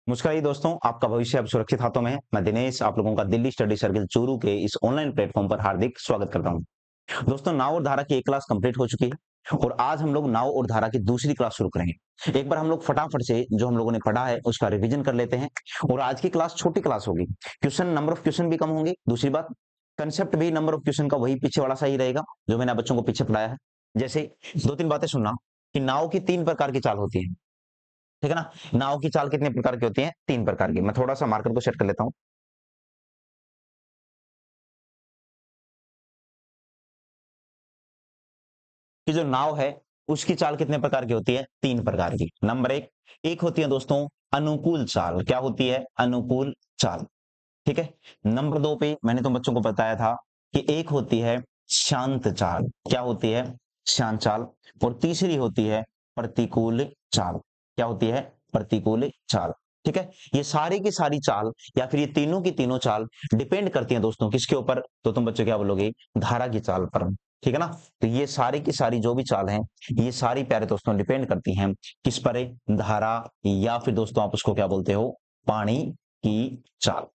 मुस्कुराइए दोस्तों, आपका भविष्य अब सुरक्षित हाथों में है। मैं दिनेश आप लोगों का दिल्ली स्टडी सर्किल चूरू के इस ऑनलाइन प्लेटफॉर्म पर हार्दिक स्वागत करता हूं। दोस्तों, नाव और धारा की एक क्लास कंप्लीट हो चुकी है और आज हम लोग नाव और धारा की दूसरी क्लास शुरू करेंगे। एक बार हम लोग फटाफट से जो हम लोगों ने पढ़ा है उसका रिवीजन कर लेते हैं और आज की क्लास छोटी क्लास होगी। क्वेश्चन नंबर ऑफ क्वेश्चन भी कम होंगे। दूसरी बात, कंसेप्ट भी नंबर ऑफ क्वेश्चन का वही पीछे वाला सा ही रहेगा जो मैंने बच्चों को पीछे पढ़ाया है। जैसे दो तीन बातें सुनना कि नाव की तीन प्रकार की चाल होती है। ठीक है ना। नाव की चाल कितने प्रकार की होती है? तीन प्रकार की। मैं थोड़ा सा मार्कर को सेट कर लेता हूं कि जो नाव है उसकी चाल कितने प्रकार की होती है? तीन प्रकार की। नंबर एक, एक होती है दोस्तों अनुकूल चाल। क्या होती है? अनुकूल चाल। ठीक है। नंबर दो पे मैंने तुम बच्चों को बताया था कि एक होती है शांत चाल। क्या होती है? शांत चाल। और तीसरी होती है प्रतिकूल चाल। क्या होती है? प्रतिकूल चाल। ठीक है। ये सारी की सारी चाल या फिर ये तीनों की तीनों चाल डिपेंड करती हैं दोस्तों किसके ऊपर? तो तुम बच्चों क्या बोलोगे? धारा की चाल पर। ठीक है ना। तो ये सारी की सारी जो भी चाल हैं ये सारी प्यारे दोस्तों डिपेंड करती हैं किस पर? धारा या फिर दोस्तों आप उसको क्या बोलते हो? पानी की चाल।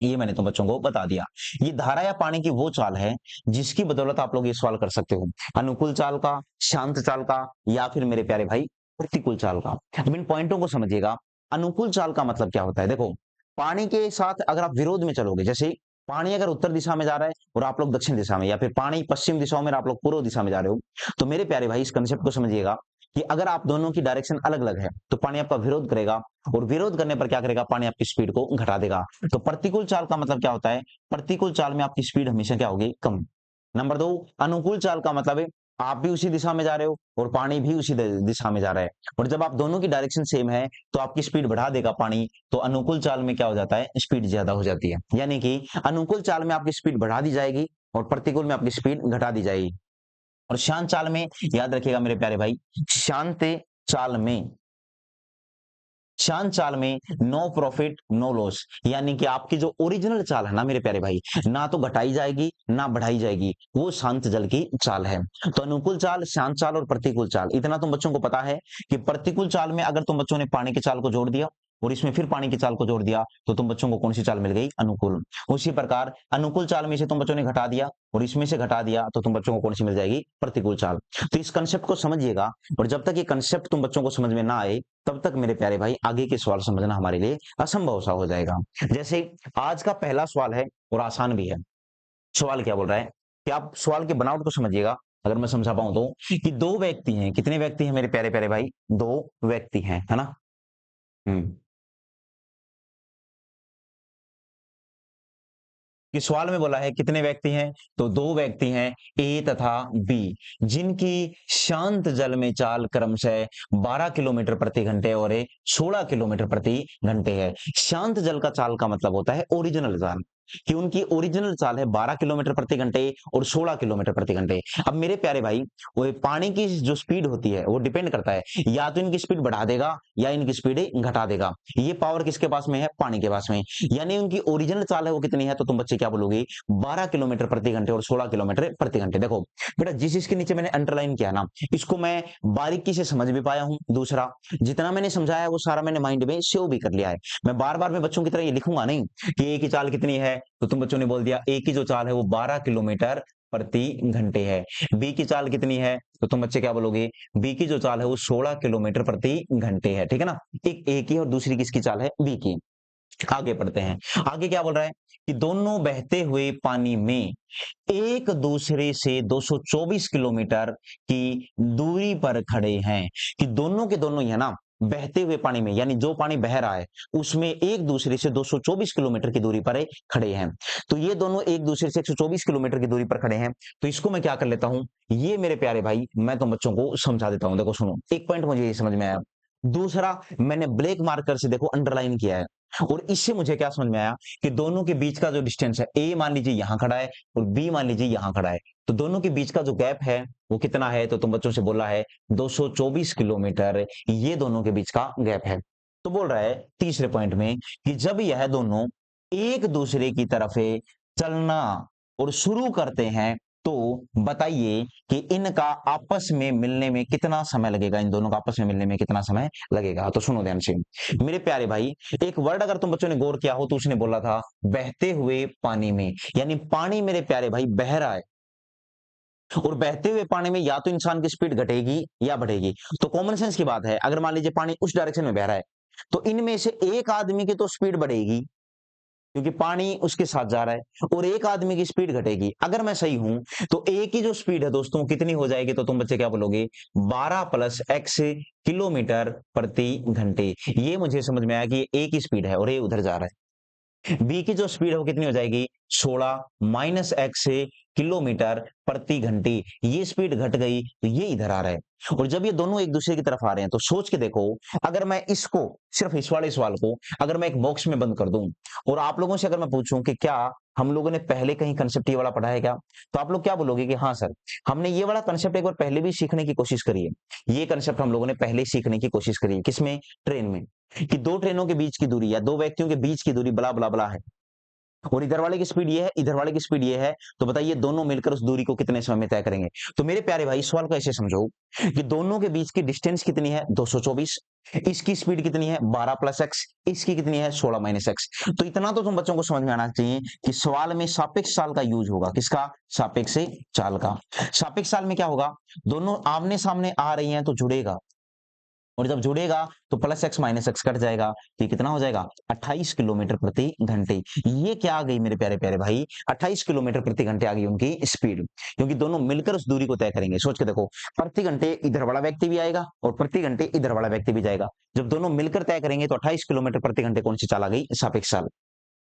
ये मैंने तो बच्चों को बता दिया। ये धारा या पानी की वो चाल है जिसकी बदौलत आप लोग ये सवाल कर सकते हो, अनुकूल चाल का, शांत चाल का या फिर मेरे प्यारे भाई प्रतिकूल चाल का। अब इन पॉइंटों को समझिएगा। अनुकूल चाल का मतलब क्या होता है? देखो, पानी के साथ अगर आप विरोध में चलोगे, जैसे पानी अगर उत्तर दिशा में जा रहा है और आप लोग दक्षिण दिशा में, या फिर पानी पश्चिम दिशाओं में और आप लोग पूर्व दिशा में जा रहे हो, तो मेरे प्यारे भाई इस कंसेप्ट को समझिएगा कि अगर आप दोनों की डायरेक्शन अलग अलग है तो पानी आपका विरोध करेगा और विरोध करने पर क्या करेगा? पानी आपकी स्पीड को घटा देगा। तो प्रतिकूल चाल का मतलब क्या होता है? प्रतिकूल चाल में आपकी स्पीड हमेशा क्या होगी? कम। नंबर दो, अनुकूल चाल का मतलब है आप भी उसी दिशा में जा रहे हो और पानी भी उसी दिशा में जा रहा है और जब आप दोनों की डायरेक्शन सेम है तो आपकी स्पीड बढ़ा देगा पानी। तो अनुकूल चाल में क्या हो जाता है? स्पीड ज्यादा हो जाती है। यानी कि अनुकूल चाल में आपकी स्पीड बढ़ा दी जाएगी और प्रतिकूल में आपकी स्पीड घटा दी जाएगी। और शांत चाल में याद रखिएगा मेरे प्यारे भाई, शांत चाल में, शांत चाल में नो प्रॉफिट नो लॉस। यानी कि आपकी जो ओरिजिनल चाल है ना मेरे प्यारे भाई, ना तो घटाई जाएगी ना बढ़ाई जाएगी, वो शांत जल की चाल है। तो अनुकूल चाल, शांत चाल और प्रतिकूल चाल, इतना तुम बच्चों को पता है कि प्रतिकूल चाल में अगर तुम बच्चों ने पानी की चाल को जोड़ दिया और इसमें फिर पानी की चाल को जोड़ दिया तो तुम बच्चों को कौन सी चाल मिल गई? अनुकूल। उसी प्रकार अनुकूल चाल में से तुम बच्चों ने घटा दिया और इसमें से घटा दिया तो तुम बच्चों को कौन सी मिल जाएगी? प्रतिकूल चाल। तो इस कंसेप्ट को समझिएगा और जब तक ये कंसेप्ट तुम बच्चों को समझ में ना आए तब तक मेरे प्यारे भाई आगे के सवाल समझना हमारे लिए असंभव सा हो जाएगा। जैसे आज का पहला सवाल है और आसान भी है। सवाल क्या बोल रहा है कि आप सवाल की बनावट को समझिएगा, अगर मैं समझा पाऊं तो, कि दो व्यक्ति हैं। कितने व्यक्ति हैं मेरे प्यारे प्यारे भाई? दो व्यक्ति हैं, है ना। हम्म कि सवाल में बोला है कितने व्यक्ति हैं? तो दो व्यक्ति हैं, ए तथा बी, जिनकी शांत जल में चाल क्रमशः 12 किलोमीटर प्रति घंटे और 16 किलोमीटर प्रति घंटे है। शांत जल का चाल का मतलब होता है ओरिजिनल चाल, कि उनकी ओरिजिनल चाल है 12 किलोमीटर प्रति घंटे और 16 किलोमीटर प्रति घंटे। अब मेरे प्यारे भाई, वो पानी की जो स्पीड होती है वो डिपेंड करता है, या तो इनकी स्पीड बढ़ा देगा या इनकी स्पीड घटा देगा। ये पावर किसके पास में है? पानी के पास में। यानी उनकी ओरिजिनल चाल है वो कितनी है? तो तुम बच्चे क्या बोलोगे? 12 किलोमीटर प्रति घंटे और 16 किलोमीटर प्रति घंटे। देखो बेटा, जिस इसके नीचे मैंने अंडरलाइन किया ना, इसको मैं बारीकी से समझ भी पाया हूं। दूसरा, जितना मैंने समझाया वो सारा मैंने माइंड में सेव भी कर लिया है। मैं बार बार में बच्चों की तरह ये लिखूंगा नहीं कि एक ही चाल कितनी है, तो तुम बच्चों ने बोल दिया एक की जो चाल है वो 12 किलोमीटर प्रति घंटे है। बी की चाल कितनी है? तो तुम बच्चे क्या बोलोगे? बी की जो चाल है वो 16 किलोमीटर प्रति घंटे है। ठीक है ना। एक ए की और दूसरी किसकी चाल है? बी की। आगे पढ़ते हैं। आगे क्या बोल रहा है कि दोनों बहते हुए पानी में एक दूसरे से 224 किलोमीटर की दूरी पर खड़े हैं। कि दोनों के दोनों ही है ना बहते हुए पानी में, यानी जो पानी बह रहा है उसमें एक दूसरे से 224 किलोमीटर की दूरी पर खड़े हैं। तो ये दोनों एक दूसरे से 124 किलोमीटर की दूरी पर खड़े हैं। तो इसको मैं क्या कर लेता हूं, ये मेरे प्यारे भाई मैं तो बच्चों को समझा देता हूं। देखो सुनो, एक पॉइंट मुझे ये समझ में आया। दूसरा, मैंने ब्लैक मार्कर से देखो अंडरलाइन किया है और इससे मुझे क्या समझ में आया कि दोनों के बीच का जो डिस्टेंस है, ए मान लीजिए यहां खड़ा है और बी मान लीजिए यहां खड़ा है, तो दोनों के बीच का जो गैप है वो कितना है? तो तुम बच्चों से बोला है 224 किलोमीटर, ये दोनों के बीच का गैप है। तो बोल रहा है तीसरे पॉइंट में कि जब यह दोनों एक दूसरे की तरफ चलना और शुरू करते हैं तो बताइए कि इनका आपस में मिलने में कितना समय लगेगा, इन दोनों का आपस में मिलने में कितना समय लगेगा। तो सुनो ध्यान से मेरे प्यारे भाई, एक वर्ड अगर तुम बच्चों ने गौर किया हो तो उसने बोला था बहते हुए पानी में, यानी पानी मेरे प्यारे भाई बह रहा है, और बहते हुए पानी में या तो इंसान की स्पीड घटेगी या बढ़ेगी। तो कॉमन सेंस की बात है, अगर मान लीजिए पानी उस डायरेक्शन में बह रहा है तो इनमें से एक आदमी की तो स्पीड बढ़ेगी क्योंकि पानी उसके साथ जा रहा है, और एक आदमी की स्पीड घटेगी। अगर मैं सही हूं तो एक की जो स्पीड है दोस्तों कितनी हो जाएगी, तो तुम बच्चे क्या बोलोगे, 12 प्लस एक्स किलोमीटर प्रति घंटे। ये मुझे समझ में आया कि ए की स्पीड है और ये उधर जा रहा है। बी की जो स्पीड है वो कितनी हो जाएगी, 16 माइनस एक्स किलोमीटर प्रति घंटे। ये स्पीड घट गई तो ये इधर आ रहा है, और जब ये दोनों एक दूसरे की तरफ आ रहे हैं तो सोच के देखो, अगर मैं इसको सिर्फ इस वाले सवाल को अगर मैं एक बॉक्स में बंद कर दूं और आप लोगों से अगर मैं पूछूं कि क्या हम लोगों ने पहले कहीं कंसेप्ट ये वाला पढ़ा है क्या, तो आप लोग क्या बोलोगे कि हाँ सर, हमने ये वाला कंसेप्ट एक बार पहले भी सीखने की कोशिश करी है। ये कंसेप्ट हम लोगों ने पहले सीखने की कोशिश करी है, किसमें, ट्रेन में, कि दो ट्रेनों के बीच की दूरी या दो व्यक्तियों के बीच की दूरी बला बला बला है, और इधर वाले की स्पीड ये है, इधर वाले की स्पीड ये है, तो बताइए दोनों मिलकर उस दूरी को कितने समय में तय करेंगे। तो मेरे प्यारे भाई सवाल को ऐसे समझो कि दोनों के बीच की डिस्टेंस कितनी है, 224, इसकी स्पीड कितनी है 12 प्लस एक्स, इसकी कितनी है 16 माइनस एक्स। तो इतना तो तुम बच्चों को समझ में आना चाहिए कि सवाल में सापेक्ष चाल का यूज होगा, किसका, सापेक्ष चाल का। सापेक्ष चाल में क्या होगा, दोनों आमने सामने आ रही हैं तो जुड़ेगा, और जब जुड़ेगा तो plus x minus x cut जाएगा, तो ये कितना हो जाएगा 28 किलोमीटर प्रति घंटे। ये क्या आ गई मेरे प्यारे प्यारे भाई, 28 किलोमीटर प्रति घंटे आ गई उनकी स्पीड, क्योंकि दोनों मिलकर उस दूरी को तय करेंगे। सोच के देखो, प्रति घंटे इधर वाला व्यक्ति भी आएगा और प्रति घंटे इधर वाला व्यक्ति भी जाएगा, जब दोनों मिलकर तय करेंगे तो 28 किलोमीटर प्रति घंटे कौन सी चाल आ गई, सापेक्ष चाल।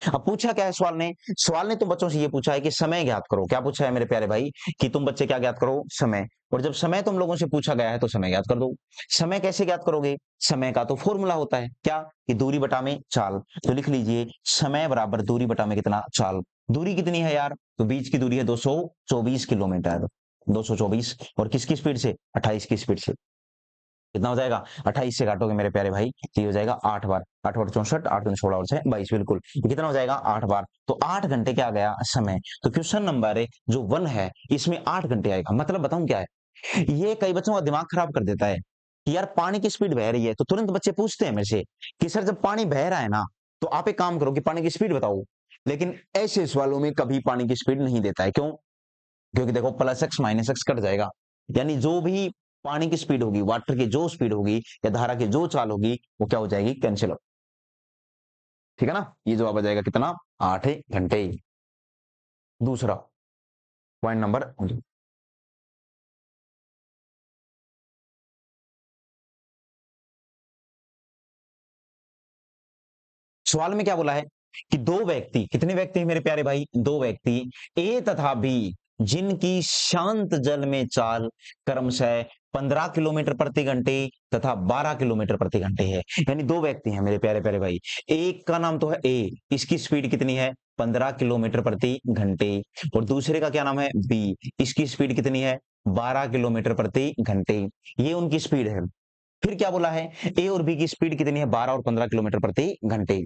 अब पूछा क्या है सवाल ने तुम बच्चों से ये पूछा है कि समय ज्ञात करो। क्या पूछा है मेरे प्यारे भाई, कि तुम बच्चे क्या ज्ञात करो, समय। और जब समय तुम लोगों से पूछा गया है तो समय ज्ञात कर दो। समय कैसे ज्ञात करोगे, समय का तो फॉर्मूला होता है क्या, कि दूरी बटा में चाल। तो लिख लीजिए समय बराबर दूरी बटा में कितना, चाल। दूरी कितनी है यार, तो बीच की दूरी है 224 किलोमीटर, 224, और किसकी स्पीड से, 28 की स्पीड से। कितना हो जाएगा, 28 से काटोगे मेरे प्यारे भाई तो ये हो जाएगा 8 बार, 8 बार 64, 8 दूनी 16 और 6 22, बिल्कुल। ये कितना हो जाएगा, 8 बार। तो 8 घंटे क्या आ गया समय। तो क्वेश्चन नंबर जो 1 है इसमें 8 घंटे आएगा। मतलब बताऊं क्या है, ये कई बच्चों का दिमाग खराब कर देता है कि यार पानी की स्पीड बह रही है, तो तुरंत बच्चे पूछते हैं मेरे से कि सर जब पानी बह रहा है ना, तो आप एक काम करो कि पानी की स्पीड बताओ। लेकिन ऐसे सवालों में कभी पानी की स्पीड नहीं देता है, क्यों, क्योंकि देखो plus x minus x cut जाएगा, यानी जो भी पानी की स्पीड होगी, वाटर की जो स्पीड होगी या धारा की जो चाल होगी वो क्या हो जाएगी, कैंसिल। ठीक है ना, ये जवाब आ जाएगा कितना, 8 घंटे। दूसरा पॉइंट नंबर, सवाल में क्या बोला है कि दो व्यक्ति, कितने व्यक्ति हैं मेरे प्यारे भाई, दो व्यक्ति ए तथा बी, जिनकी शांत जल में चाल क्रमशः 15 किलोमीटर प्रति घंटे तथा 12 किलोमीटर प्रति घंटे है। यानी दो व्यक्ति हैं मेरे प्यारे प्यारे भाई, एक का नाम तो है ए, इसकी स्पीड कितनी है 15 किलोमीटर प्रति घंटे, और दूसरे का क्या नाम है बी, इसकी स्पीड कितनी है 12 किलोमीटर प्रति घंटे। ये उनकी स्पीड है। फिर क्या बोला है, ए और बी की स्पीड कितनी है 12 और 15 किलोमीटर प्रति घंटे।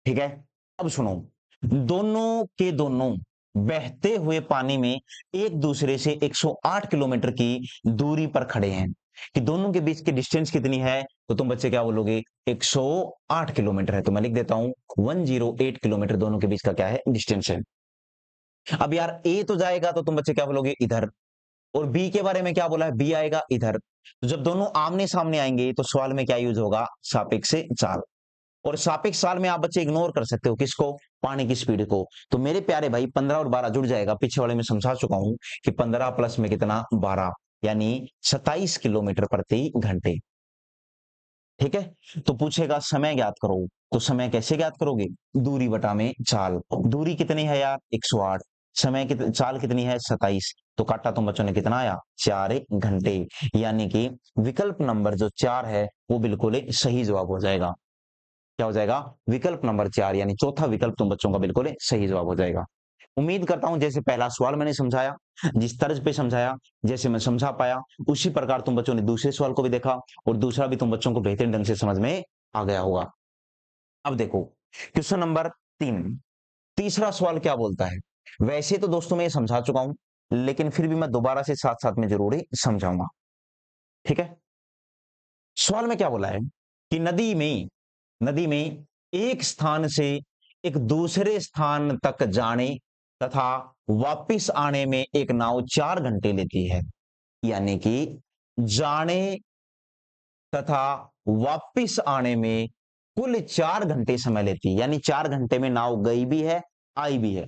ठीक है, अब सुनो, दोनों के दोनों बहते हुए पानी में एक दूसरे से 108 किलोमीटर की दूरी पर खड़े हैं, कि दोनों के बीच की डिस्टेंस कितनी है, तो तुम बच्चे क्या बोलोगे, 108 किलोमीटर है। तो मैं लिख देता हूं 108 किलोमीटर दोनों के बीच का क्या है, डिस्टेंस है। अब यार ए तो जाएगा तो तुम बच्चे क्या बोलोगे, इधर, और बी के बारे में क्या बोला है, बी आएगा इधर। तो जब दोनों आमने सामने आएंगे तो सवाल में क्या यूज होगा, सापेक्ष चाल। और सापेक्ष चाल में आप बच्चे इग्नोर कर सकते हो किसको, पानी की स्पीड को। तो मेरे प्यारे भाई 15 और 12 जुड़ जाएगा, पीछे वाले में समझा चुका हूं कि 15 प्लस में कितना 12, यानी 27 किलोमीटर प्रति घंटे। ठीक है, तो पूछेगा समय ज्ञात करो, तो समय कैसे ज्ञात करोगे, दूरी बटा में चाल। दूरी कितनी है यार 108, समय चाल कितनी है 27, तो काटा तुम बच्चों ने कितना आया 4 घंटे। यानी कि विकल्प नंबर जो 4 है वो बिल्कुल सही जवाब हो जाएगा। क्या हो जाएगा, विकल्प नंबर 4, यानी चौथा विकल्प तुम बच्चों का बिल्कुल सही जवाब हो जाएगा। उम्मीद करता हूं जैसे पहला सवाल मैंने समझाया, जिस तर्ज पे समझाया, जैसे मैं समझा पाया, उसी प्रकार तुम बच्चों ने दूसरे सवाल को भी देखा और दूसरा भी तुम बच्चों को बेहतरीन ढंग से समझ में आ गया होगा। अब देखो क्वेश्चन नंबर 3, तीसरा सवाल क्या बोलता है। वैसे तो दोस्तों मैं ये समझा चुका हूं लेकिन फिर भी मैं दोबारा से साथ साथ में जरूर ही समझाऊंगा। ठीक है, सवाल में क्या बोला है कि नदी में एक स्थान से एक दूसरे स्थान तक जाने तथा वापिस आने में एक नाव 4 घंटे लेती है। यानी कि जाने तथा वापिस आने में कुल 4 घंटे समय लेती है, यानी 4 घंटे में नाव गई भी है आई भी है।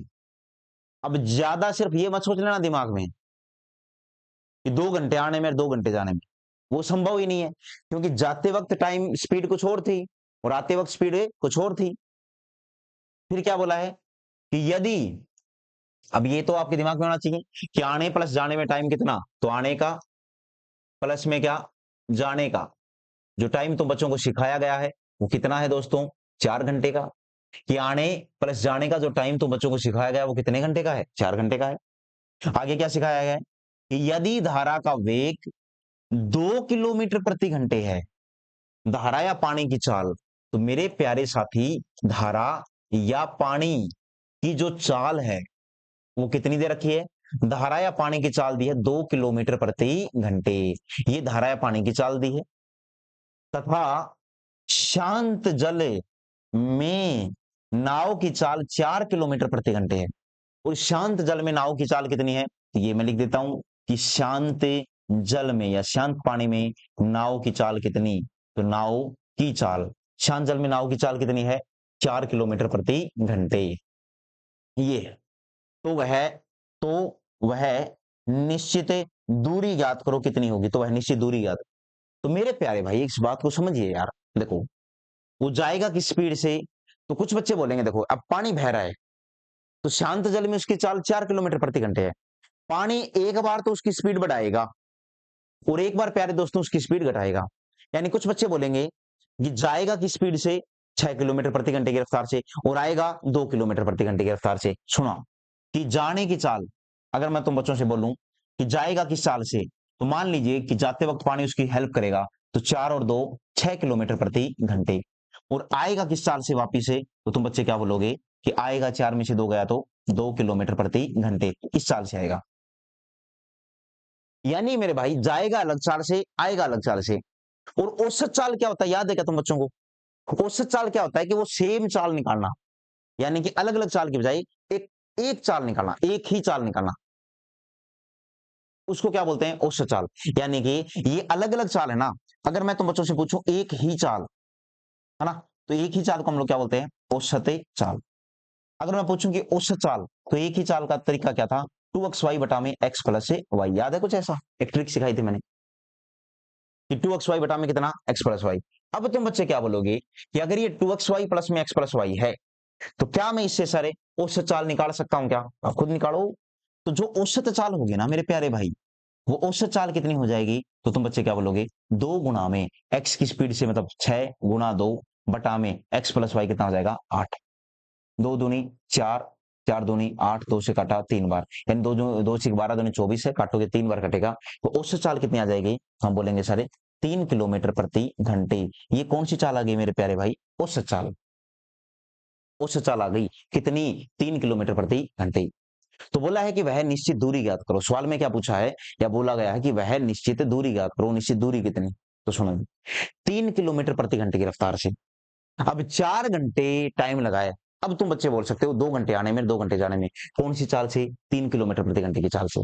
अब ज्यादा सिर्फ ये मत सोच लेना दिमाग में कि 2 घंटे आने में 2 घंटे जाने में, वो संभव ही नहीं है, क्योंकि जाते वक्त टाइम स्पीड कुछ और थी और आते वक्त स्पीड कुछ और थी। फिर क्या बोला है कि यदि, अब ये तो आपके दिमाग में होना चाहिए कि आने प्लस जाने में टाइम कितना, तो आने का प्लस में क्या जाने का, जो टाइम तो बच्चों को सिखाया गया है वो कितना है दोस्तों, 4 घंटे का। कि आने प्लस जाने का जो टाइम तो बच्चों को सिखाया गया है वो कितने घंटे का है, 4 घंटे का है। आगे क्या सिखाया गया है कि यदि धारा का वेग 2 किलोमीटर प्रति घंटे है, धारा या पानी की चाल, तो मेरे प्यारे साथी धारा या पानी की जो चाल है वो कितनी दे रखी है, धारा या पानी की चाल दी है 2 किलोमीटर प्रति घंटे, ये धारा या पानी की चाल दी है। तथा शांत जल में नाव की चाल 4 किलोमीटर प्रति घंटे है। और शांत जल में नाव की चाल कितनी है, तो ये मैं लिख देता हूं कि शांत जल में या शांत पानी में नाव की चाल कितनी, तो नाव की चाल, शांत जल में नाव की चाल कितनी है, 4 किलोमीटर प्रति घंटे। ये तो वह निश्चित दूरी ज्ञात करो कितनी होगी, तो वह निश्चित दूरी ज्ञात। तो मेरे प्यारे भाई इस बात को समझिए यार, देखो वो जाएगा किस स्पीड से, तो कुछ बच्चे बोलेंगे देखो अब पानी बह रहा है तो शांत जल में उसकी चाल 4 किलोमीटर प्रति घंटे है, पानी एक बार तो उसकी स्पीड बढ़ाएगा और एक बार प्यारे दोस्तों उसकी स्पीड घटाएगा। यानी कुछ बच्चे बोलेंगे कि जाएगा की स्पीड से 6 किलोमीटर प्रति घंटे की रफ्तार से और आएगा 2 किलोमीटर प्रति घंटे की रफ्तार से। सुना कि जाने की चाल, अगर मैं तुम बच्चों से बोलूं कि जाएगा किस चाल से, तो मान लीजिए कि जाते वक्त पानी उसकी हेल्प करेगा, तो 4 और 2 6 किलोमीटर प्रति घंटे। और आएगा किस चाल से वापिस से, तो तुम बच्चे क्या बोलोगे कि आएगा 4 में से 2 गया तो 2 किलोमीटर प्रति घंटे, इस चाल से आएगा। यानी मेरे भाई जाएगा अलग चाल से आएगा अलग चाल से। और औसत चाल क्या होता है याद है क्या तुम बच्चों को, औसत चाल क्या होता है कि वो सेम चाल निकालना, यानी कि अलग अलग चाल की बजाय एक एक चाल निकालना, एक ही चाल निकालना, उसको क्या बोलते हैं, औसत चाल। यानी कि ये अलग अलग चाल है ना, अगर मैं तुम बच्चों से पूछूं एक ही चाल है ना, तो एक ही चाल को हम लोग क्या बोलते हैं, औसत चाल। अगर मैं पूछूं कि औसत चाल, तो एक ही चाल का तरीका क्या था, 2xy बटा में x प्लस से वाई, याद है कुछ ऐसा, एक ट्रिक सिखाई थी मैंने कि 2xy बटा में कितना x प्लस वाई। अब तुम बच्चे क्या बोलोगे कि अगर ये 2xy प्लस में x प्लस वाई है, तो क्या मैं इससे सारे औसत चाल निकाल सकता हूं क्या, आप खुद निकालो। तो जो औसत चाल होगी ना मेरे प्यारे भाई, वो औसत चाल कितनी हो जाएगी, तो तुम बच्चे क्या बोलोगे, 2 गुना में x की स्पीड से मतलब 6 गुना 2 बटा में x प्लस वाई कितना हो जाएगा 8, 2 दूनी 4, 4 दूनी 8, 2 से काटा 3 बार, यानी 2 से 12 दूनी 24 है, काटोगे 3 बार कटेगा, तो औसत चाल कितनी आ जाएगी, हम बोलेंगे सारे 3 किलोमीटर प्रति घंटे। ये कौन सी चाल आ गई मेरे प्यारे भाई, औसत चाल। औसत चाल आ गई कितनी, 3 किलोमीटर प्रति घंटे। तो बोला है कि वह निश्चित दूरी ज्ञात करो, सवाल में क्या पूछा है या बोला गया है कि वह निश्चित दूरी ज्ञात करो, निश्चित दूरी कितनी, तो सुनो 3 किलोमीटर प्रति घंटे की रफ्तार से। अब 4 घंटे टाइम लगाए, अब तुम बच्चे बोल सकते हो 2 घंटे आने में 2 घंटे जाने में, कौन सी चाल से, 3 किलोमीटर प्रति घंटे की चाल से।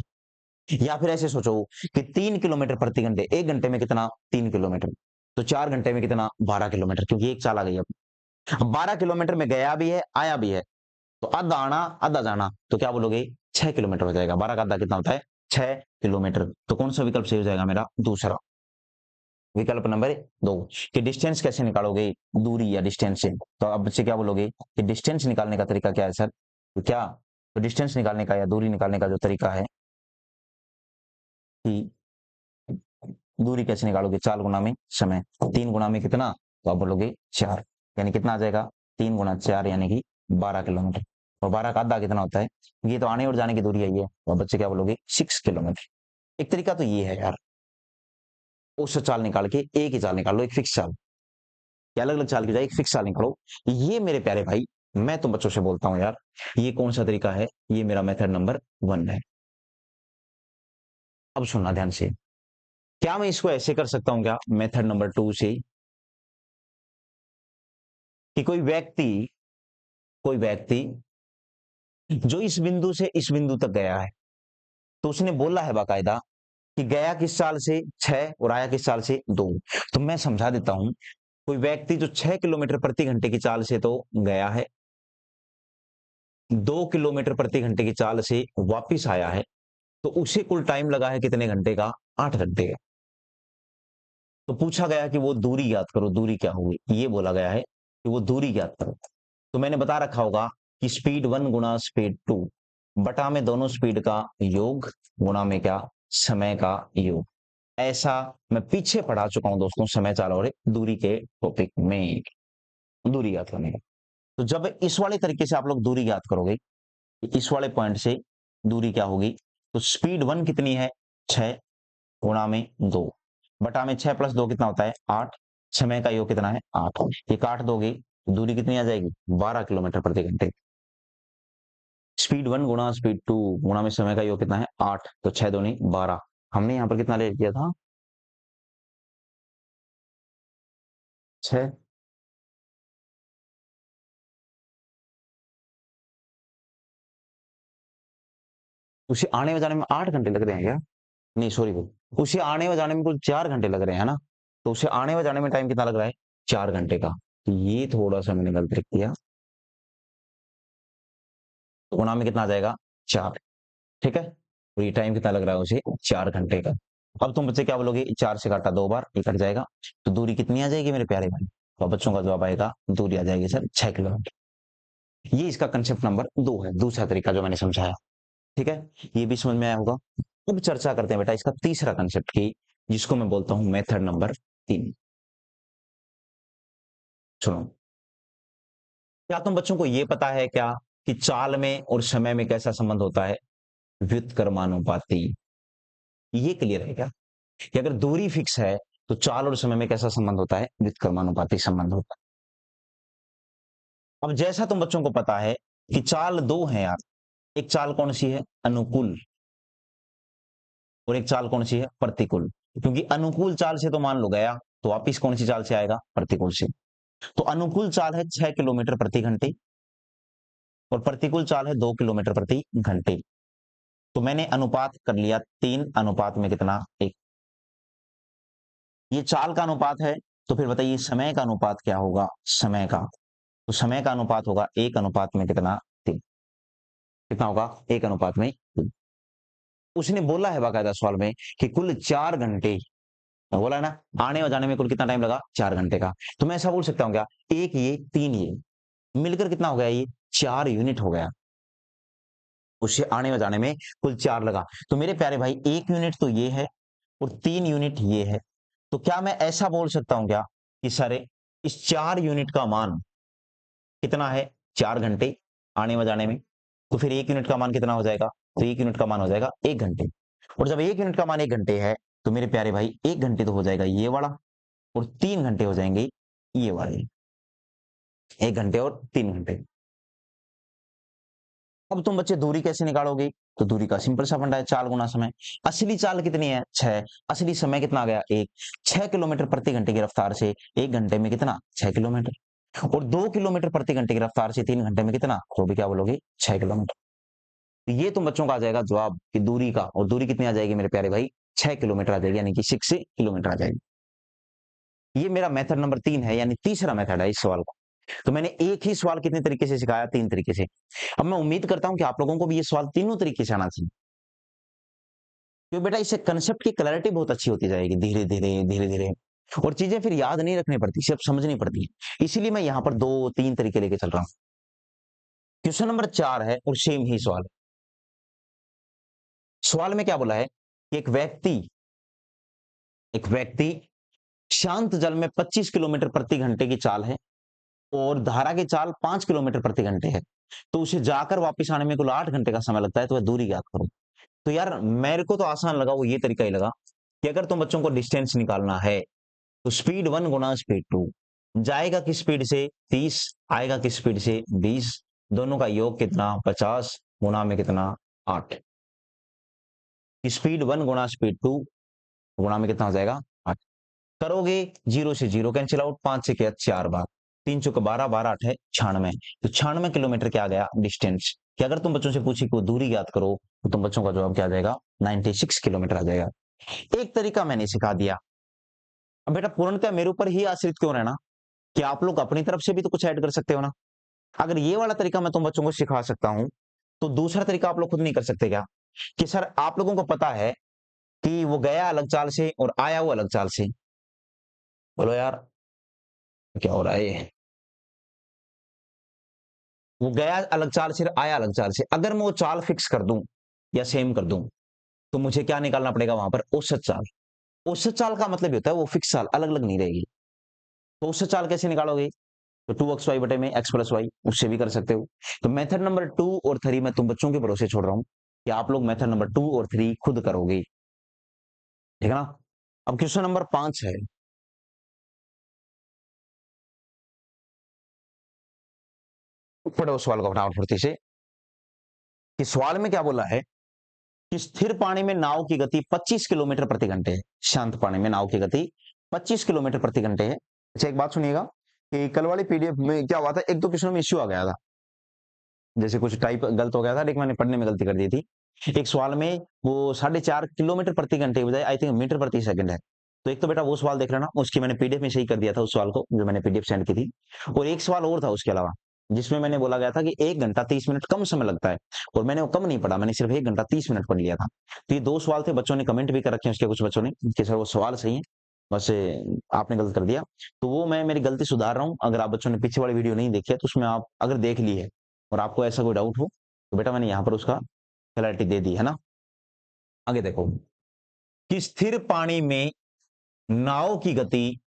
या फिर ऐसे सोचो कि 3 किलोमीटर प्रति घंटे, 1 घंटे में कितना 3 किलोमीटर, तो 4 घंटे में कितना 12 किलोमीटर, क्योंकि एक चाल आ गई। अब 12 किलोमीटर में गया भी है आया भी है, तो आधा आना आधा जाना, तो क्या बोलोगे 6 किलोमीटर हो जाएगा, 12 का आधा कितना होता है 6 किलोमीटर। तो कौन सा विकल्प सही हो जाएगा मेरा, दूसरा विकल्प नंबर 2। कि डिस्टेंस कैसे निकालोगे, दूरी या डिस्टेंस से, तो अब बच्चे क्या बोलोगे कि डिस्टेंस निकालने का तरीका क्या है सर, तो क्या, तो डिस्टेंस निकालने का या दूरी निकालने का जो तरीका है कि दूरी कैसे निकालोगे, 4 गुना में समय, 3 गुना में कितना, तो आप बोलोगे 4, यानी कितना आ जाएगा 3 गुना 4 यानी कि 12 किलोमीटर। और 12 का आधा कितना होता है, ये तो आने और जाने की दूरी है ये, और बच्चे क्या बोलोगे 6 किलोमीटर। एक तरीका तो ये है यार, उस चाल निकाल के एक ही चाल निकाल लो, एक फिक्स चाल, या अलग अलग चाल की जाए एक फिक्स चाल निकालो। ये मेरे प्यारे भाई मैं तो बच्चों से बोलता हूँ यार, ये कौन सा तरीका है, ये मेरा मेथड नंबर 1 है। अब सुनना ध्यान से, क्या मैं इसको ऐसे कर सकता हूं क्या मेथड नंबर 2 से, कि कोई व्यक्ति जो इस बिंदु से इस बिंदु तक गया है, तो उसने बोला है बाकायदा कि गया किस चाल से 6 और आया किस चाल से 2। तो मैं समझा देता हूं, कोई व्यक्ति जो 6 किलोमीटर प्रति घंटे की चाल से तो गया है, 2 किलोमीटर प्रति घंटे की चाल से वापिस आया है, तो उसे कुल टाइम लगा है कितने घंटे का? 8 घंटे का। तो पूछा गया कि वो दूरी ज्ञात करो, दूरी क्या होगी? ये बोला गया है कि वो दूरी ज्ञात करो। तो मैंने बता रखा होगा कि स्पीड 1 गुणा स्पीड 2 बटा में दोनों स्पीड का योग गुणा में क्या? समय का योग। ऐसा मैं पीछे पढ़ा चुका हूं दोस्तों, समय चाल और दूरी के टॉपिक में, दूरी ज्ञात करने का। तो जब इस वाले तरीके से आप लोग दूरी ज्ञात करोगे, इस वाले पॉइंट से दूरी क्या होगी? तो स्पीड 1 कितनी है? 6 गुणा में 2 बटा में 6 प्लस 2 कितना होता है? 8। समय का योग कितना है? 8। ये काट दोगे तो दूरी कितनी आ जाएगी? 12 किलोमीटर प्रति घंटे। स्पीड 1 गुणा स्पीड 2 गुणा में समय का योग कितना है? 8। तो 6 दूनी 12। हमने यहाँ पर कितना ले लिया था? 6। उसे आने में जाने में 8 घंटे लग रहे हैं क्या? नहीं सॉरी भाई, उसे आने में जाने में कुल 4 घंटे लग रहे हैं ना। तो उसे आने में जाने में टाइम कितना लग रहा है? 4 घंटे का। तो ये थोड़ा सा मैंने गलत लिख दिया। तो गुणा में कितना आ जाएगा? 4। ठीक है, और ये टाइम कितना लग रहा है उसे? 4 घंटे का। अब तुम बच्चे क्या बोलोगे? 4 से काटा 2 बार, ये कट जाएगा। तो दूरी कितनी आ जाएगी मेरे प्यारे भाई? तो बच्चों का जवाब आएगा, दूरी आ जाएगी सर 6 किलोमीटर। ये इसका कंसेप्ट नंबर 2 है, दूसरा तरीका जो मैंने समझाया। ठीक है, ये भी समझ में आया होगा। अब चर्चा करते हैं बेटा इसका तीसरा कंसेप्ट की, जिसको मैं बोलता हूं मेथड नंबर 3। सुनो, क्या तुम बच्चों को ये पता है क्या कि चाल में और समय में कैसा संबंध होता है? व्युत्क्रमानुपाती। ये क्लियर है क्या कि अगर दूरी फिक्स है तो चाल और समय में कैसा संबंध होता है? व्युत्क्रमानुपाती संबंध होता है। अब जैसा तुम बच्चों को पता है कि चाल दो है यार, एक चाल कौन सी है? अनुकूल। और एक चाल कौन सी है? प्रतिकूल। क्योंकि अनुकूल चाल से तो मान लो गया, तो वापिस कौन सी चाल से आएगा? प्रतिकूल से। तो अनुकूल चाल है 6 किलोमीटर प्रति घंटे और प्रतिकूल चाल है 2 किलोमीटर प्रति घंटे। तो मैंने अनुपात कर लिया 3 अनुपात में कितना? 1। ये चाल का अनुपात है, तो फिर बताइए समय का अनुपात क्या होगा? समय का, तो समय का अनुपात होगा 1 अनुपात में कितना? 3। कितना होगा? 1 अनुपात में 3। उसने बोला है बाकायदा सवाल में कि कुल 4 घंटे, बोला है ना, आने और जाने में कुल कितना टाइम लगा? 4 घंटे का। तो मैं ऐसा बोल सकता हूँ क्या? 1 ये 3 ये मिलकर कितना हो गया? ये 4 यूनिट हो गया। उससे आने और जाने में कुल 4 लगा। तो मेरे प्यारे भाई 1 यूनिट तो ये है और 3 यूनिट ये है। तो क्या मैं ऐसा बोल सकता हूं क्या कि सर इस 4 यूनिट का मान कितना है? 4 घंटे आने व जाने में। तो फिर 1 यूनिट का मान कितना हो जाएगा? तो 1 यूनिट का मान हो जाएगा 1 घंटे। और जब 1 यूनिट का मान 1 घंटे है, तो मेरे प्यारे भाई 1 घंटे तो हो जाएगा ये वाला और 3 घंटे हो जाएंगे ये वाले। 1 घंटे और 3 घंटे। अब तुम बच्चे दूरी कैसे निकालोगे? तो दूरी का सिंपल सा फंडा है, चाल गुना समय। असली चाल कितनी है? 6। असली समय कितना आ गया? 1। 6 किलोमीटर प्रति घंटे की रफ्तार से 1 घंटे में कितना? 6 किलोमीटर। और 2 किलोमीटर प्रति घंटे की रफ्तार से 3 घंटे में कितना? वो भी क्या बोलोगे? 6 किलोमीटर। तो ये तुम बच्चों का आ जाएगा जवाब कि दूरी का, और दूरी कितनी आ जाएगी मेरे प्यारे भाई? 6 किलोमीटर आ जाएगी, यानी कि 6 किलोमीटर आ जाएगी। ये मेरा मेथड नंबर 3 है, यानी तीसरा मेथड है इस सवाल का। तो मैंने एक ही सवाल कितने तरीके से सिखाया? 3 तरीके से। अब मैं उम्मीद करता हूं कि आप लोगों को भी ये सवाल तीनों तरीके से आना चाहिए, क्योंकि बेटा इससे कंसेप्ट की क्लैरिटी बहुत अच्छी होती जाएगी धीरे धीरे धीरे धीरे, और चीजें फिर याद नहीं रखनी पड़ती, सिर्फ समझनी पड़ती है। इसीलिए मैं यहाँ पर 2-3 तरीके लेके चल रहा हूँ। क्वेश्चन नंबर 4 है और सेम ही सवाल। सवाल में क्या बोला है कि एक व्यक्ति शांत जल में 25 किलोमीटर प्रति घंटे की चाल है और धारा की चाल 5 किलोमीटर प्रति घंटे है, तो उसे जाकर वापस आने में कुल 8 घंटे का समय लगता है, तो वह दूरी ज्ञात करो। तो यार मेरे को तो आसान लगा, वो ये तरीका ही लगा कि अगर तुम बच्चों को डिस्टेंस निकालना है, तो स्पीड 1 गुना स्पीड 2, जाएगा किस स्पीड से? 30, आएगा किस स्पीड से? 20, दोनों का योग कितना? 50 गुना में कितना? 8। स्पीड 1 गुणा स्पीड 2 गुणा में कितना हो जाएगा 8। करोगे 0 से 0 कैंसिल आउट, 5 से क्या 4 बार, 3 चौके 12, 12 8 है 96। तो 96 किलोमीटर क्या आ गया डिस्टेंस। कि अगर तुम बच्चों से पूछी को दूरी ज्ञात करो तो तुम बच्चों का जवाब क्या आ जाएगा 96 किलोमीटर आ जाएगा। एक तरीका मैंने सिखा दिया। अब बेटा पूर्णतः मेरे ऊपर ही आश्रित क्यों रहना, कि आप लोग अपनी तरफ से भी तो कुछ ऐड कर सकते हो ना। अगर ये वाला तरीका मैं तुम बच्चों को सिखा सकता हूं तो दूसरा तरीका आप लोग खुद नहीं कर सकते क्या, कि सर आप लोगों को पता है कि वो गया अलग चाल से और आया वो अलग चाल से। बोलो यार क्या हो रहा है ये? वो गया अलग चाल से आया अलग चाल से, अगर मैं वो चाल फिक्स कर दूं या सेम कर दूं तो मुझे क्या निकालना पड़ेगा वहां पर औसत चाल। औसत चाल का मतलब होता है वो फिक्स चाल अलग अलग नहीं रहेगी। तो औसत चाल कैसे निकालोगे, तो 2xy बटे में x प्लस वाई, उससे भी कर सकते हो। तो मेथड नंबर 2 और 3 मैं तुम बच्चों के भरोसे छोड़ रहा हूं कि आप लोग मेथड नंबर 2 और 3 खुद करोगे, ठीक है ना। अब क्वेश्चन नंबर 5 है, पढ़ो सवाल को फटाफट फुर्ती से। कि सवाल में क्या बोला है कि स्थिर पानी में नाव की गति 25 किलोमीटर प्रति घंटे है। शांत पानी में नाव की गति 25 किलोमीटर प्रति घंटे है। अच्छा एक बात सुनिएगा कि कल वाली पीडीएफ में क्या हुआ था, एक दो क्वेश्चन में इश्यू आ गया था, जैसे कुछ टाइप गलत हो गया था, लेकिन मैंने पढ़ने में गलती कर दी थी। एक सवाल में वो 4.5 किलोमीटर प्रति घंटे के बजाय आई थिंक मीटर प्रति सेकंड है। तो एक तो बेटा वो सवाल देख लेना, उसकी मैंने पीडीएफ में सही कर दिया था उस सवाल को जो मैंने पीडीएफ सेंड की थी। और एक सवाल और था उसके अलावा जिसमें मैंने बोला गया था कि 1 घंटा 30 मिनट कम समय लगता है, और मैंने वो कम नहीं पढ़ा, मैंने सिर्फ 1 घंटा 30 मिनट पढ़ लिया था। तो ये दो सवाल थे, बच्चों ने कमेंट भी कर रखे हैं उसके कुछ बच्चों ने कि सर वो सवाल सही है, बस आपने गलत कर दिया। तो वो मैं मेरी गलती सुधार रहा हूँ। अगर आप बच्चों ने पीछे वाली वीडियो नहीं देखी है तो उसमें आप अगर देख ली है और आपको ऐसा कोई डाउट हो तो बेटा मैंने यहाँ पर उसका क्लैरिटी दे दी है ना। आगे देखो कि स्थिर पानी में नाव की गति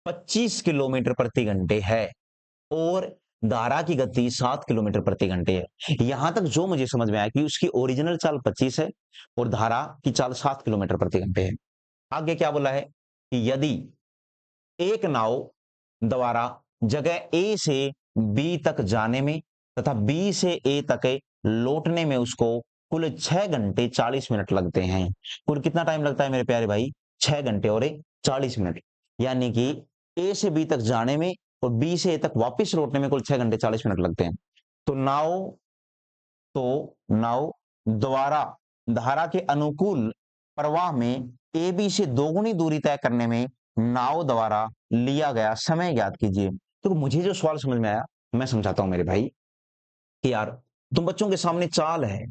25 किलोमीटर प्रति घंटे है और धारा की गति 7 किलोमीटर प्रति घंटे है। यहां तक जो मुझे समझ में आया कि उसकी ओरिजिनल चाल 25 है और धारा की चाल 7 किलोमीटर प्रति घंटे है। आगे क्या बोला है कि यदि एक नाव द्वारा जगह ए से बी तक जाने में तथा बी से ए तक लौटने में उसको कुल 6 घंटे 40 मिनट लगते हैं। कुल कितना टाइम लगता है मेरे प्यारे भाई, 6 घंटे और 40 मिनट। यानी कि ए से बी तक जाने में और बी से ए तक वापस लौटने में कुल 6 घंटे 40 मिनट लगते हैं। तो नाव द्वारा धारा के अनुकूल प्रवाह में ए बी से दोगुनी दूरी तय करने में नाव द्वारा लिया गया समय ज्ञात कीजिए। तो मुझे जो सवाल समझ में आया मैं समझाता हूं मेरे भाई कि यार तुम बच्चों के सामने चाल है,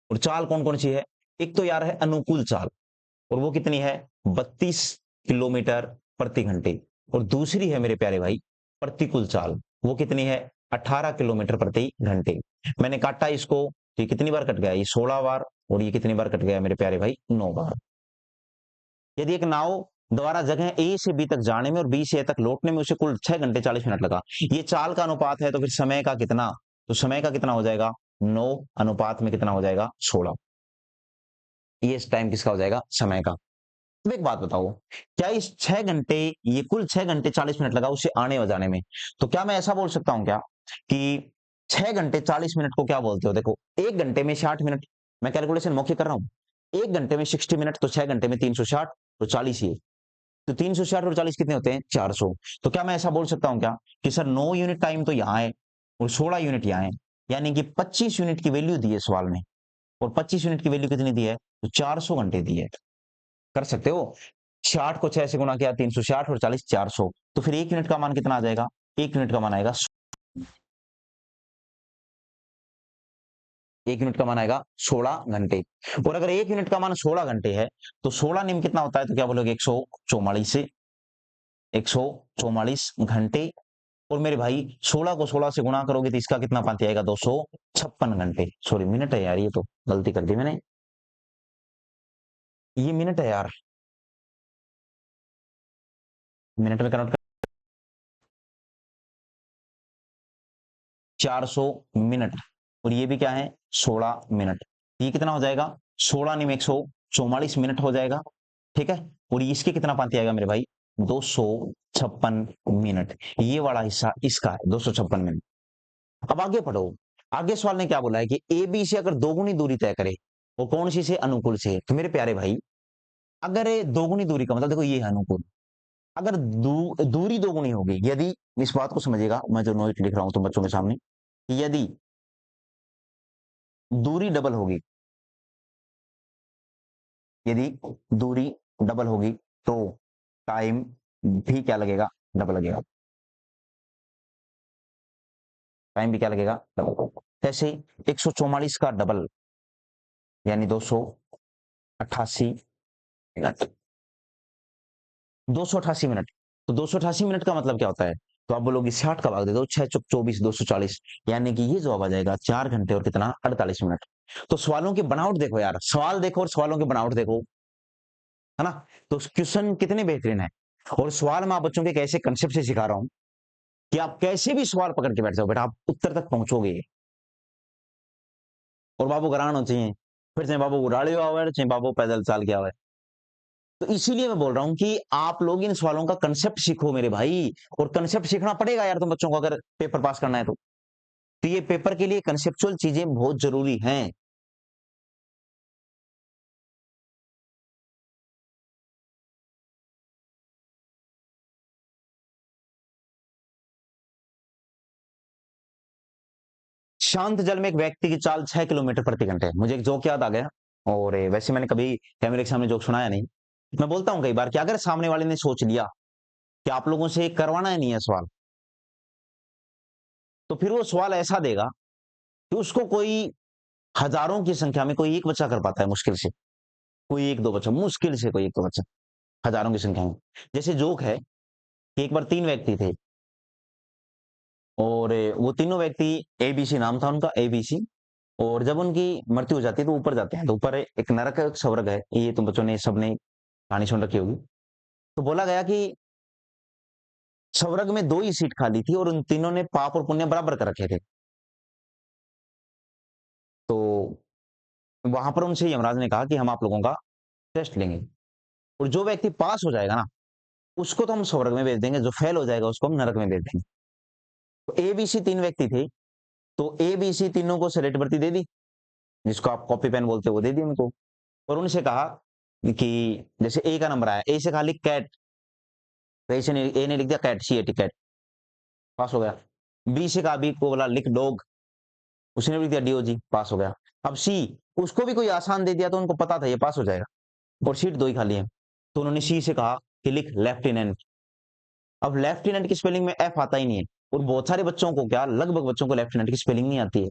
और चाल कौन कौन सी है। एक तो यार है अनुकूल चाल, और वो कितनी है 32 किलोमीटर प्रति घंटे। और दूसरी है मेरे प्यारे भाई प्रतिकूल चाल, वो कितनी है 18 किलोमीटर प्रति घंटे। मैंने काटा इसको तो ये कितनी बार कट गया, ये 16 बार, और ये कितनी बार कट गया मेरे प्यारे भाई 9 बार। यदि एक नाव द्वारा जगह ए से बी तक जाने में और बी से ए तक लौटने में उसे कुल 6 घंटे 40 मिनट लगा, ये चाल का अनुपात है, तो फिर समय का कितना, तो समय का कितना हो जाएगा 9 अनुपात में कितना हो जाएगा 16। ये इस टाइम किसका हो जाएगा समय का। तो एक बात बताओ, क्या इस 6 घंटे ये कुल 6 घंटे 40 मिनट लगा उसे आने और जाने में, तो क्या मैं ऐसा बोल सकता हूं क्या कि 6 घंटे 40 मिनट को क्या बोलते हो, देखो 1 घंटे में 60 मिनट, मैं कैलकुलेशन मौके कर रहा हूं, 1 घंटे में 60 मिनट तो 6 घंटे में 360 तो 40 ही, तो 360 और 40 कितने होते हैं 400। तो क्या मैं ऐसा बोल सकता हूं क्या कि सर 9 यूनिट टाइम तो यहां है और 16 यूनिट यहां है, यानी कि 25 यूनिट की वैल्यू दी है सवाल में, और 25 यूनिट की वैल्यू कितनी दी है तो 400 घंटे दी है। कर सकते हो, 60 को 6 से गुणा किया 360 और 40 400, तो फिर 1 यूनिट का मान कितना आ जाएगा, 1 यूनिट का मान आएगा 1 यूनिट का मान आएगा 16 घंटे। और अगर 1 यूनिट का मान 16 घंटे है तो 16 निम कितना होता है, तो क्या बोलोगे 144 से 144 घंटे। और मेरे भाई 16 को 16 से गुणा करोगे तो इसका कितना पाती आएगा 256 घंटे, सॉरी मिनट है यार, ये तो गलती कर दी मैंने, ये मिनट है यार, मिनट में कन्वर्ट 400 मिनट, और ये भी क्या है 16 मिनट। ये कितना हो जाएगा 16 निम 144 मिनट हो जाएगा, ठीक है। और इसके कितना पाती आएगा मेरे भाई 256 मिनट, ये वाला हिस्सा इसका है 256 मिनट। अब आगे पढ़ो, आगे सवाल ने क्या बोला है कि ए बी से अगर दोगुनी दूरी तय करे, और कौन सी से? अनुकूल से। तो मेरे प्यारे भाई, अगर दोगुनी दूरी का मतलब देखो ये है अनुकूल, अगर दूरी दोगुनी होगी, यदि, इस बात को समझिएगा, मैं जो नोट लिख रहा हूं तो बच्चों के सामने, यदि दूरी डबल होगी, यदि दूरी डबल होगी तो टाइम भी क्या लगेगा? डबल लगेगा। टाइम भी क्या लगेगा? डबल। जैसे 144 का डबल यानी 288 मिनट। 288 मिनट। तो 288 मिनट का मतलब क्या होता है? तो आप बोलोगे 60 का भाग दे दो, 6 चौक 24, 240, यानी कि ये जवाब आ जाएगा 4 घंटे और कितना? 48 मिनट। तो सवालों की बनावट देखो यार, सवाल देखो और सवालों की बनावट देखो, है ना? तो क्वेश्चन कितने बेहतरीन है, और सवाल मैं आप बच्चों के कैसे कंसेप्ट से सिखा रहा हूं कि आप कैसे भी सवाल पकड़ के बैठ जाओ बेटा, आप उत्तर तक पहुंचोगे। और बाबू घरान हो चाहिए, फिर चाहे बाबू उड़ाड़े हुआ है, चाहे बाबू पैदल चाल गया हुआ है। तो इसीलिए मैं बोल रहा हूं कि आप लोग इन सवालों का कंसेप्ट सीखो मेरे भाई, और कंसेप्ट सीखना पड़ेगा यार तुम बच्चों को, अगर पेपर पास करना है तो ये पेपर के लिए कंसेप्चुअल चीजें बहुत जरूरी हैं। शांत जल में एक व्यक्ति की चाल 6 किलोमीटर प्रति घंटे है। मुझे एक जोक याद आ गया, और वैसे मैंने कभी कैमरे के सामने जोक सुनाया नहीं। मैं बोलता हूँ कई बार कि अगर सामने वाले ने सोच लिया कि आप लोगों से करवाना ही नहीं है सवाल, तो फिर वो सवाल ऐसा देगा कि उसको कोई हजारों की संख्या में कोई एक बच्चा कर पाता है मुश्किल से, कोई एक दो बच्चा, मुश्किल से कोई एक दो बच्चा, हजारों की संख्या में। जैसे जोक है कि एक बार 3 व्यक्ति थे, और वो तीनों व्यक्ति, एबीसी नाम था उनका, एबीसी। और जब उनकी मृत्यु हो जाती है तो ऊपर जाते हैं, तो ऊपर एक नरक है, एक स्वर्ग है, ये तुम बच्चों ने सबने कहानी सुन रखी होगी। तो बोला गया कि स्वर्ग में 2 ही सीट खाली थी, और उन तीनों ने पाप और पुण्य बराबर कर रखे थे। तो वहां पर उनसे यमराज ने कहा कि हम आप लोगों का टेस्ट लेंगे, और जो व्यक्ति पास हो जाएगा ना, उसको तो हम स्वर्ग में भेज देंगे, जो फेल हो जाएगा उसको हम नरक में भेज देंगे। तो एबीसी 3 व्यक्ति थे, तो एबीसी तीनों को सेलेक्ट भर्ती दे दी, जिसको आप कॉपी पेन बोलते हो वो दे दी उनको, और उनसे कहा कि जैसे ए का नंबर आया, ए से कहा लिख कैट, तो ए ने लिख दिया cat, C A T cat, pass हो गया। बी से कहा, बी को बोला लिख डॉग, उसने लिख दिया डीओजी, पास हो गया। अब सी, उसको भी कोई आसान दे दिया तो उनको पता था ये पास हो जाएगा, और सीट 2 ही खाली है, तो उन्होंने सी से कहा कि लिख लेफ्टिनेंट। अब लेफ्टिनेंट की स्पेलिंग में एफ आता ही नहीं है, और बहुत सारे बच्चों को, क्या लगभग बच्चों को लेफ्टिनेंट की स्पेलिंग नहीं आती है,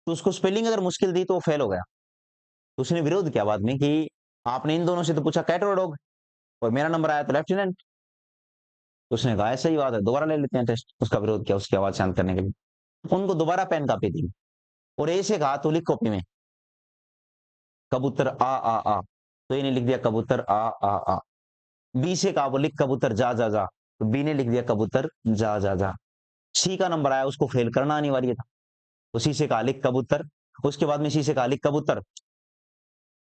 तो उसको स्पेलिंग अगर मुश्किल दी तो वो फेल हो गया। तो उसने विरोध किया बाद में कि आपने इन दोनों से तो पूछा कैट और डॉग, और मेरा नंबर आया तो लेफ्टिनेंट। तो उसने कहा ऐसा ही बात है, दोबारा ले लेते हैं टेस्ट। उसका विरोध किया, उसकी आवाज शांत करने के लिए उनको दोबारा पेन कापी दी, और ए से कहा तो लिख कॉपी में कबूतर आ, तो इन्हें लिख दिया कबूतर आ। बी से कहा वो लिख कबूतर जा जा जा, तो बी ने लिख दिया कबूतर जा जा जा। सी का नंबर आया, उसको फेल करना अनिवार्य था, तो सी से कहा लिख कबूतर, उसके बाद में सी से कहा लिख कबूतर,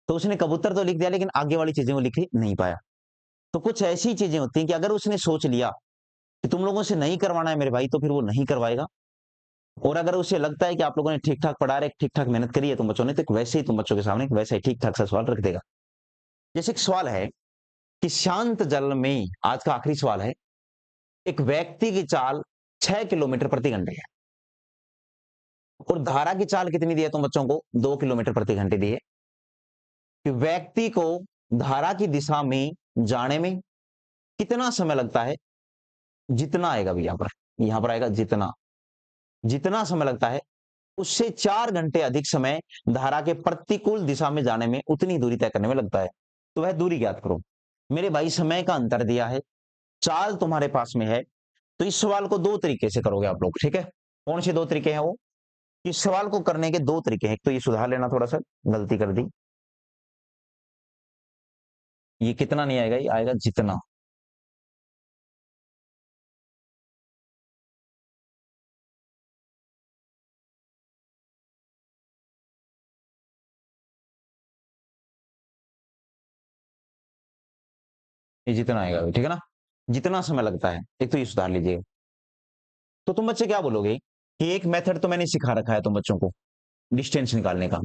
तो उसने कबूतर तो लिख दिया, लेकिन आगे वाली चीजें वो लिख नहीं पाया। तो कुछ ऐसी चीजें होती हैं कि अगर उसने सोच लिया कि तुम लोगों से नहीं करवाना है मेरे भाई, तो फिर वो नहीं करवाएगा। और अगर उसे लगता है कि आप लोगों ने ठीक ठाक पढ़ा रहे, ठीक ठाक मेहनत करी है तुम बच्चों ने, तो वैसे ही तुम बच्चों के सामने वैसे ही ठीक ठाक सा सवाल रख देगा। जैसे एक सवाल है कि शांत जल में, आज का आखिरी सवाल है, एक व्यक्ति की चाल 6 किलोमीटर प्रति घंटे है, और धारा की चाल कितनी दी है तुम बच्चों को? 2 किलोमीटर प्रति घंटे दी है। कि व्यक्ति को धारा की दिशा में जाने में कितना समय लगता है? जितना आएगा भी यहां पर आएगा जितना, जितना समय लगता है, उससे 4 घंटे अधिक समय धारा के प्रतिकूल दिशा में जाने में, उतनी दूरी तय करने में लगता है। तो वह दूरी ज्ञात करो। मेरे भाई समय का अंतर दिया है, चाल तुम्हारे पास में है, तो इस सवाल को 2 तरीके से करोगे आप लोग, ठीक है? कौन से 2 तरीके हैं वो? इस सवाल को करने के 2 तरीके हैं। एक तो ये सुधार लेना, थोड़ा सा गलती कर दी, ये कितना नहीं आएगा, ये आएगा जितना। ये जितना आएगा, ठीक है ना? जितना समय लगता है, एक तो ये सुधार लीजिए। तो तुम बच्चे क्या बोलोगे कि एक मेथड तो मैंने सिखा रखा है तुम बच्चों को डिस्टेंस निकालने का,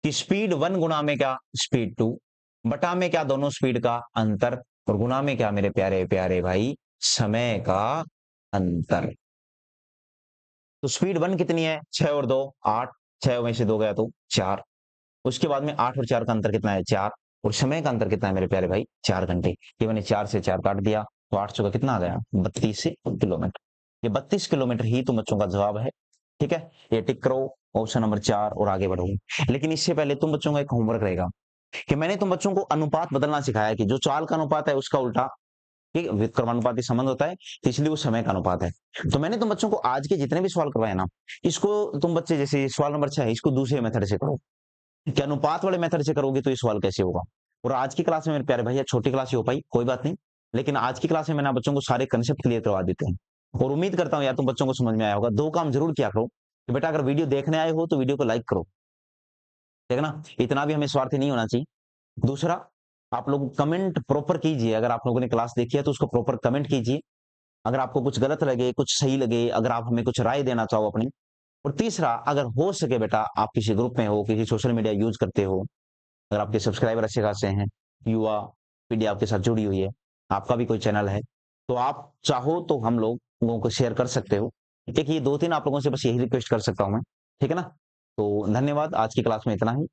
कि स्पीड 1 गुणा में क्या स्पीड 2 बटा में क्या दोनों स्पीड का अंतर और गुणा में क्या मेरे प्यारे प्यारे भाई समय का अंतर। तो स्पीड 1 कितनी है 6 और 2 8, 6 में से 2 गया तो 4, उसके बाद में 8 और 4 का अंतर कितना है 4 और समय का अंतर कितना है मेरे प्यारे भाई 4 घंटे। ये मैंने 4 से 4 काट दिया तो 800 का कितना आ गया 32 किलोमीटर। ये 32 किलोमीटर ही तुम बच्चों का जवाब है। ठीक है, ये टिक करो ऑप्शन नंबर 4 और आगे बढ़ो। लेकिन इससे पहले तुम बच्चों का एक होमवर्क रहेगा कि मैंने तुम बच्चों को अनुपात बदलना सिखाया कि जो चाल का अनुपात है उसका उल्टा, ठीक है, विक्रमानुपाती संबंध होता है तो इसलिए वो समय का अनुपात है। तो मैंने तुम बच्चों को आज के जितने भी सवाल करवाए ना, इसको तुम बच्चे जैसे सवाल नंबर 6 है इसको दूसरे मेथड से करो कि अनुपात वाले मेथड से करोगे तो ये सवाल कैसे होगा। और आज की क्लास में मेरे प्यारे भैया छोटी क्लास ही हो पाई कोई बात नहीं, लेकिन आज की क्लास में मैंने बच्चों को सारे कंसेप्ट क्लियर करवा देते हैं और उम्मीद करता हूं यार तुम बच्चों को समझ में आया होगा। दो काम जरूर किया करो कि बेटा अगर वीडियो देखने आए हो तो वीडियो को लाइक करो, ठीक है ना, इतना भी हमें स्वार्थी नहीं होना चाहिए। दूसरा, आप लोग कमेंट प्रॉपर कीजिए, अगर आप लोगों ने क्लास देखी है तो उसको प्रॉपर कमेंट कीजिए, अगर आपको कुछ गलत लगे कुछ सही लगे, अगर आप हमें कुछ राय देना चाहो अपनी। और तीसरा, अगर हो सके बेटा आप किसी ग्रुप में हो किसी सोशल मीडिया यूज करते हो, अगर आपके सब्सक्राइबर अच्छे खासे हैं, युवा पीढ़ी आपके साथ जुड़ी हुई है, आपका भी कोई चैनल है, तो आप चाहो तो हम लोगों को शेयर कर सकते हो। एक ये 2-3 आप लोगों से बस यही रिक्वेस्ट कर सकता हूं मैं, ठीक है ना। तो धन्यवाद, आज की क्लास में इतना ही।